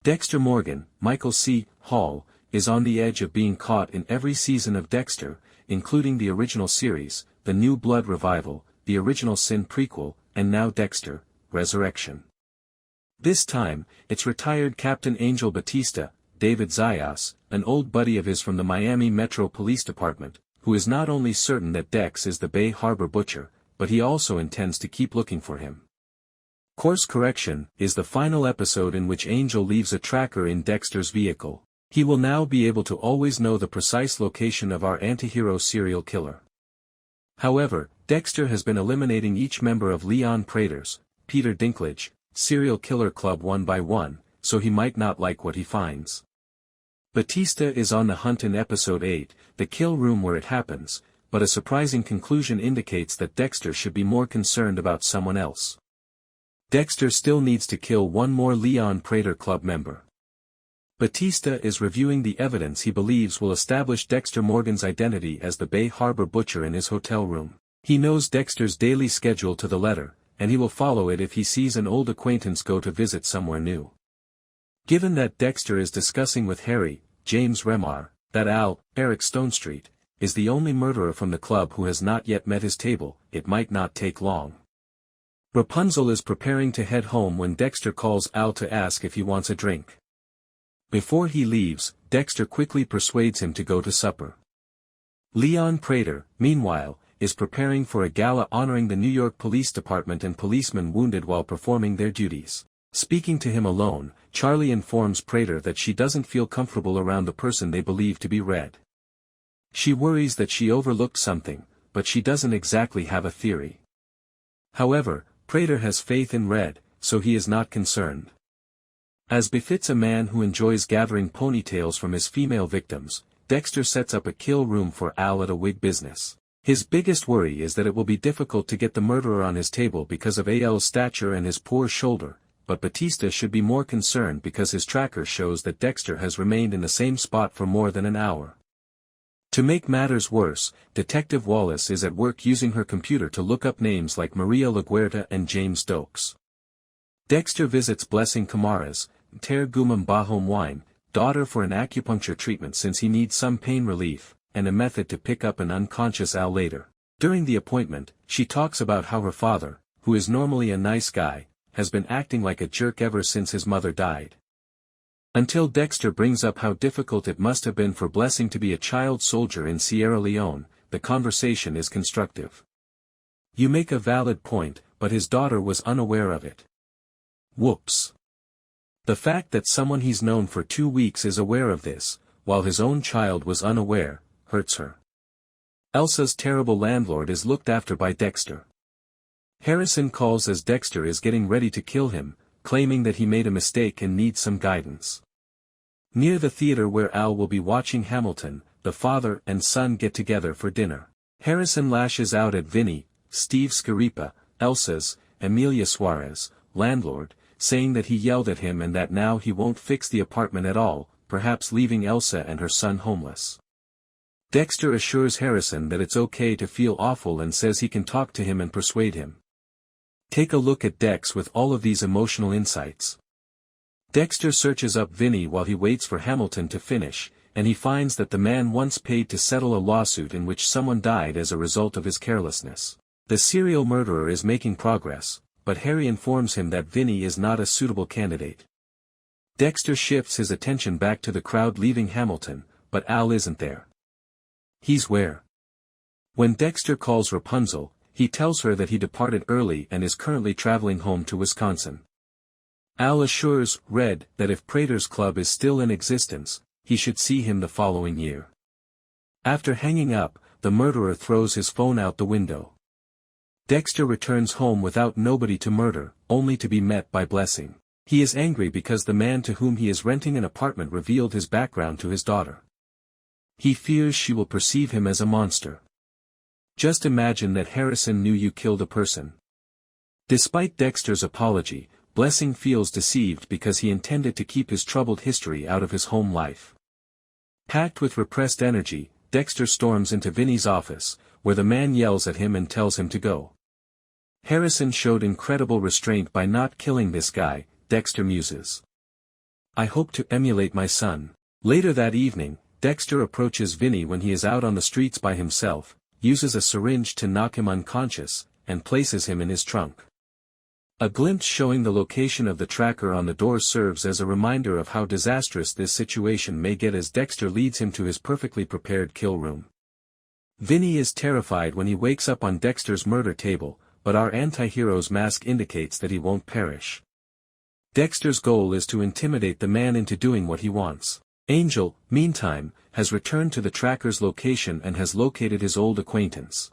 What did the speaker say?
Dexter Morgan, Michael C. Hall, is on the edge of being caught in every season of Dexter, including the original series, the New Blood revival, the original Sin prequel, and now Dexter, Resurrection. This time, it's retired Captain Angel Batista, David Zayas, an old buddy of his from the Miami Metro Police Department, who is not only certain that Dex is the Bay Harbor Butcher, but he also intends to keep looking for him. Course Correction is the final episode in which Angel leaves a tracker in Dexter's vehicle. He will now be able to always know the precise location of our antihero serial killer. However, Dexter has been eliminating each member of Leon Prater's, Peter Dinklage, serial killer club one by one, so he might not like what he finds. Batista is on the hunt in episode 8, the kill room where it happens, but a surprising conclusion indicates that Dexter should be more concerned about someone else. Dexter still needs to kill one more Leon Prater club member. Batista is reviewing the evidence he believes will establish Dexter Morgan's identity as the Bay Harbor Butcher in his hotel room. He knows Dexter's daily schedule to the letter, and he will follow it if he sees an old acquaintance go to visit somewhere new. Given that Dexter is discussing with Harry, James Remar, that Al, Eric Stonestreet, is the only murderer from the club who has not yet met his table, it might not take long. Rapunzel is preparing to head home when Dexter calls Al to ask if he wants a drink. Before he leaves, Dexter quickly persuades him to go to supper. Leon Prater, meanwhile, is preparing for a gala honoring the New York Police Department and policemen wounded while performing their duties. Speaking to him alone, Charlie informs Prater that she doesn't feel comfortable around the person they believe to be Red. She worries that she overlooked something, but she doesn't exactly have a theory. However, Prater has faith in Red, so he is not concerned. As befits a man who enjoys gathering ponytails from his female victims, Dexter sets up a kill room for Al at a wig business. His biggest worry is that it will be difficult to get the murderer on his table because of Al's stature and his poor shoulder, but Batista should be more concerned because his tracker shows that Dexter has remained in the same spot for more than an hour. To make matters worse, Detective Wallace is at work using her computer to look up names like Maria LaGuerta and James Stokes. Dexter visits Blessing Camara's, Ter Gumam Bahom Wine, daughter for an acupuncture treatment since he needs some pain relief, and a method to pick up an unconscious Al later. During the appointment, she talks about how her father, who is normally a nice guy, has been acting like a jerk ever since his mother died. Until Dexter brings up how difficult it must have been for Blessing to be a child soldier in Sierra Leone, the conversation is constructive. You make a valid point, but his daughter was unaware of it. Whoops. The fact that someone he's known for 2 weeks is aware of this, while his own child was unaware, hurts her. Elsa's terrible landlord is looked after by Dexter. Harrison calls as Dexter is getting ready to kill him, claiming that he made a mistake and needs some guidance. Near the theater where Al will be watching Hamilton, the father and son get together for dinner. Harrison lashes out at Vinny, Steve Schirripa, Elsa's, Emilia Suárez, landlord, saying that he yelled at him and that now he won't fix the apartment at all, perhaps leaving Elsa and her son homeless. Dexter assures Harrison that it's okay to feel awful and says he can talk to him and persuade him. Take a look at Dex with all of these emotional insights. Dexter searches up Vinny while he waits for Hamilton to finish, and he finds that the man once paid to settle a lawsuit in which someone died as a result of his carelessness. The serial murderer is making progress, but Harry informs him that Vinny is not a suitable candidate. Dexter shifts his attention back to the crowd leaving Hamilton, but Al isn't there. He's where? When Dexter calls Rapunzel, he tells her that he departed early and is currently traveling home to Wisconsin. Al assures Red that if Prater's club is still in existence, he should see him the following year. After hanging up, the murderer throws his phone out the window. Dexter returns home without nobody to murder, only to be met by Blessing. He is angry because the man to whom he is renting an apartment revealed his background to his daughter. He fears she will perceive him as a monster. Just imagine that Harrison knew you killed a person. Despite Dexter's apology, Blessing feels deceived because he intended to keep his troubled history out of his home life. Packed with repressed energy, Dexter storms into Vinny's office, where the man yells at him and tells him to go. Harrison showed incredible restraint by not killing this guy, Dexter muses. I hope to emulate my son. Later that evening, Dexter approaches Vinny when he is out on the streets by himself, uses a syringe to knock him unconscious, and places him in his trunk. A glimpse showing the location of the tracker on the door serves as a reminder of how disastrous this situation may get as Dexter leads him to his perfectly prepared kill room. Vinny is terrified when he wakes up on Dexter's murder table, but our anti-hero's mask indicates that he won't perish. Dexter's goal is to intimidate the man into doing what he wants. Angel, meantime, has returned to the tracker's location and has located his old acquaintance.